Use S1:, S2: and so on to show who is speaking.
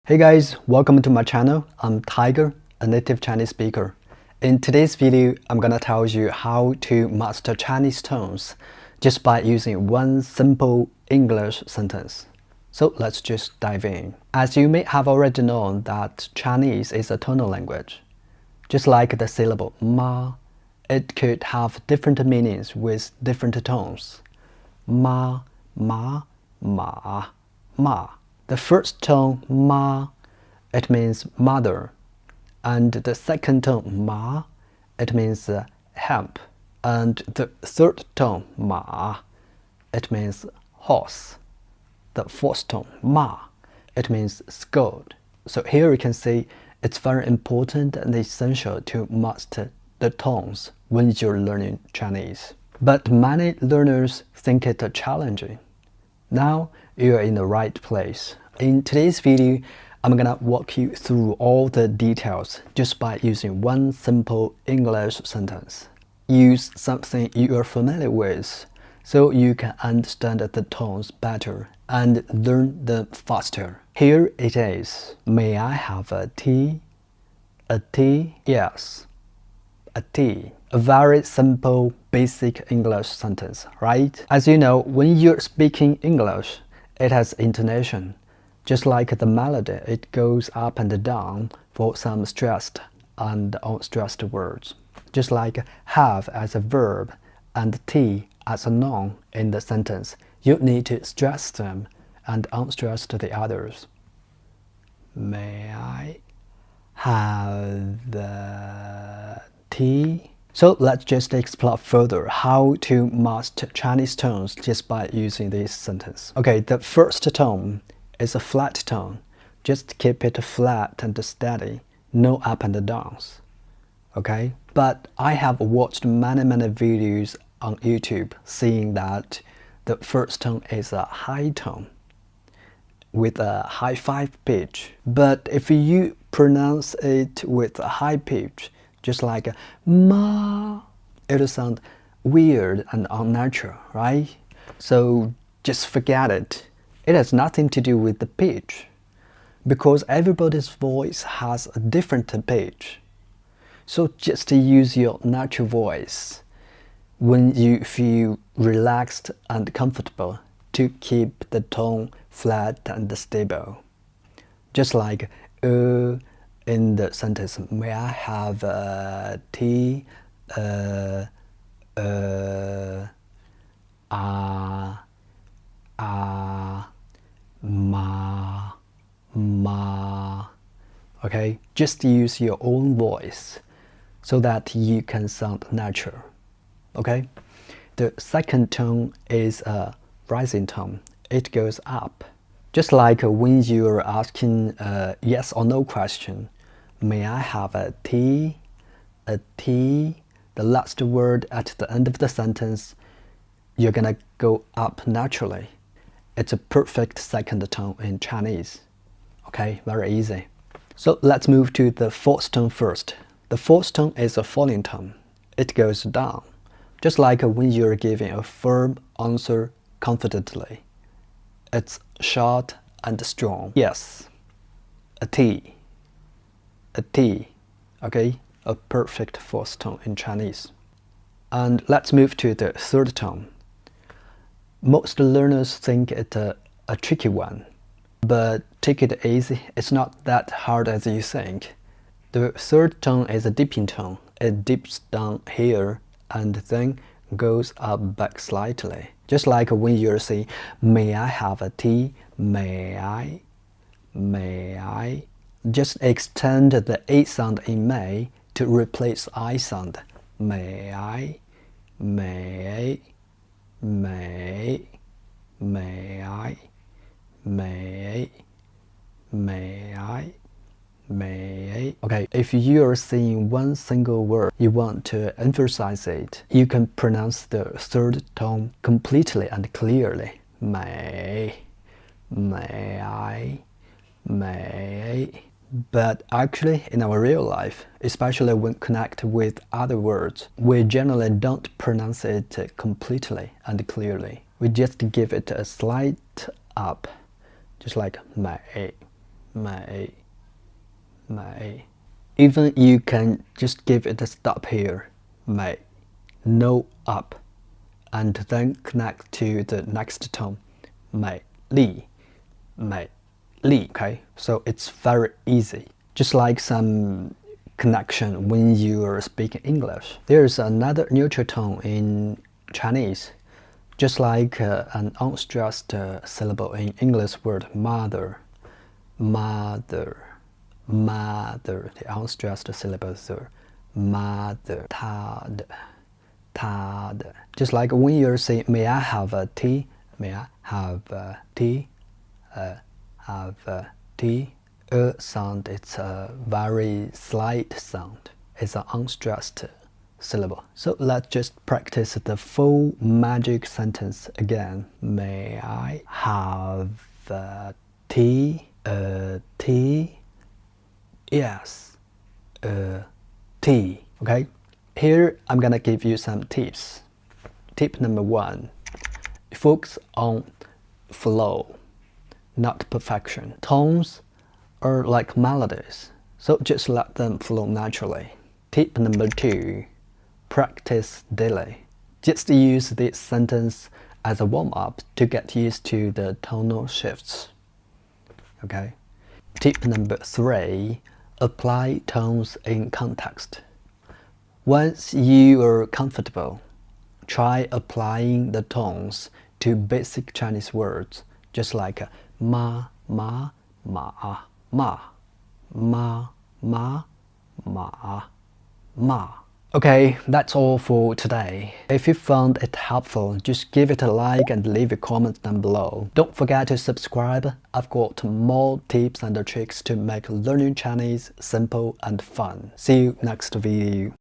S1: Hey guys, welcome to my channel. I'm Tiger, a native Chinese speaker. In today's video, I'm gonna tell you how to master Chinese tones just by using one simple English sentence. So let's just dive in. As you may have already known that Chinese is a tonal language. Just like the syllable ma, it could have different meanings with different tones. Ma, ma, ma, ma. The first tone, ma, it means mother. And the second tone, ma, it means hemp. And the third tone, ma, it means horse. The fourth tone, ma, it means scold. So here you can see it's very important and essential to master the tones when you're learning Chinese. But many learners think it challenging. Now you're in the right place. In today's video, I'm gonna walk you through all the details just by using one simple English sentence. Use something you are familiar with so you can understand the tones better and learn them faster. Here it is. May I have a tea? A tea? Yes, a tea. A very simple, basic English sentence, right? As you know, when you're speaking English, it has intonation. Just like the melody, it goes up and down for some stressed and unstressed words. Just like have as a verb and tea as a noun in the sentence, you need to stress them and unstress the others. May I have the tea? So let's just explore further how to master Chinese tones just by using this sentence. Okay, the first tone is a flat tone. Just keep it flat and steady, no up and downs. Okay? But I have watched many videos on YouTube seeing that the first tone is a high tone with a high 5 pitch. But if you pronounce it with a high pitch, just like ma, it'll sound weird and unnatural, right? So just forget it. It has nothing to do with the pitch, because everybody's voice has a different pitch. So just use your natural voice when you feel relaxed and comfortable to keep the tone flat and stable. Just like in the sentence, may I have a tea? Ma. Okay, just use your own voice so that you can sound natural. Okay, the second tone is a rising tone. It goes up. Just like when you're asking a yes or no question, may I have a tea? A tea? The last word at the end of the sentence, you're gonna go up naturally. It's a perfect second tone in Chinese. Okay, very easy. So let's move to the fourth tone first. The fourth tone is a falling tone. It goes down, just like when you're giving a firm answer confidently. It's short and strong. Yes, a tea. A tea. Okay, a perfect fourth tone in Chinese. And let's move to the third tone. Most learners think it's a tricky one, but take it easy. It's not that hard as you think. The third tone is a dipping tone. It dips down here and then goes up back slightly. Just like when you're saying, may I have a tea? May I? May I? Just extend the A sound in may to replace I sound. May I? May I? May I? May I? May I? May I? Okay, if you're saying one single word, you want to emphasize it, you can pronounce the third tone completely and clearly. May I? May I? But actually, in our real life, especially when connected with other words, we generally don't pronounce it completely and clearly. We just give it a slight up, just like may, may, may. Even you can just give it a stop here, may, no up, and then connect to the next tone, may, li, okay? So it's very easy, just like some connection when you are speaking English. There's another neutral tone in Chinese, just like an unstressed syllable in English word mother, mother, mother. The unstressed syllables are mother, tad, tad. Just like when you're saying, may I have a tea? May I have a tea? Have a tea? Sound, it's a very slight sound. It's an unstressed syllable. So let's just practice the full magic sentence again. May I have a tea? A tea? Yes, a tea. Okay? Here I'm gonna give you some tips. Tip number 1, focus on flow, not perfection. Tones are like melodies, so just let them flow naturally. Tip number 2, practice daily. Just use this sentence as a warm-up to get used to the tonal shifts. Okay? Tip number 3, apply tones in context. Once you are comfortable, try applying the tones to basic Chinese words, just like ma, ma, ma, ma, ma, ma, ma, ma. Okay, that's all for today. If you found it helpful, just give it a like and leave a comment down below. Don't forget to subscribe. I've got more tips and tricks to make learning Chinese simple and fun. See you next video.